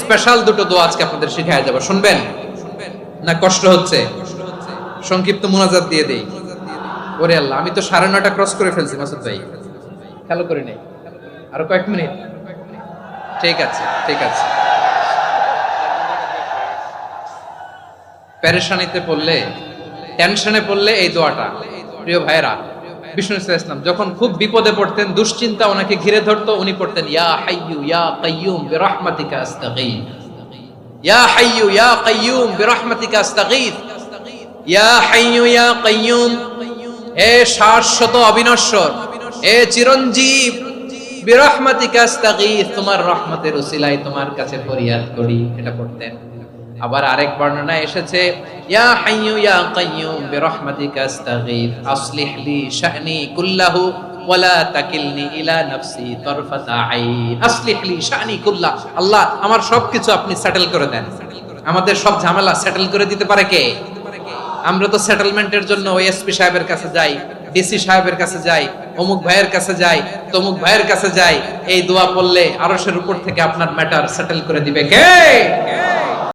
Special দুটো দোয়া আজকে আপনাদের শিখায়া যাব, শুনবেন না? কষ্ট হচ্ছে? সংক্ষিপ্ত মুনাজাত দিয়ে দেই। ওরে আল্লাহ, আমি তো 9:30 ক্রস করে ফেলছি মাসুদ ভাই, খেয়াল করে নেই। আরো কয়েক মিনিট, ঠিক আছে ঠিক আছে। পেরেশানিতে পড়লে, টেনশনে পড়লে এই দোয়াটা, প্রিয় ভাইরা, বিষ্ণু ইসলাম যখন খুব বিপদে পড়তেন, দুশ্চিন্তা ওনাকে ঘিরে ধরতো, উনি পড়তেন ইয়া হাইয়্যু ইয়া কাইয়্যুম বিরহমাতিকা আস্তাগীথ, ইয়া হাইয়্যু ইয়া কাইয়্যুম বিরহমাতিকা আস্তাগীথ, ইয়া হাইয়্যু ইয়া কাইয়্যুম, হে শাশ্বত অবিনশ্বর, হে চিরঞ্জীব, বিরহমাতিকা আস্তাগীথ, তোমার রহমতের উসিলায় তোমার কাছে ফরিয়াদ করি, এটা পড়তেন। আবার আরেক বর্ণনায় এসেছে ইয়া হাইয়্যু ইয়া কাইয়্যুম বিরহমাতিকা আস্তাগীথ আসলিহ লি শা'নি কুল্লাহু ওয়ালা তাকিলনি ইলা নাফসি তারফাতা আইন, আসলিহ লি শা'নি কুল্লাহ, আল্লাহ আমার সবকিছু আপনি সেটেল করে দেন, আমাদের সব ঝামেলা সেটেল করে দিতে পারে কে? আমরা তো সেটেলমেন্টের জন্য ওএসপি সাহেবের কাছে যাই, ডিসি সাহেবের কাছে যাই, অমুক ভাইয়ের কাছে যাই, তমুক ভাইয়ের কাছে যাই। এই দোয়া পড়লে আরশের উপর থেকে আপনার ম্যাটার সেটেল করে দিবে কে?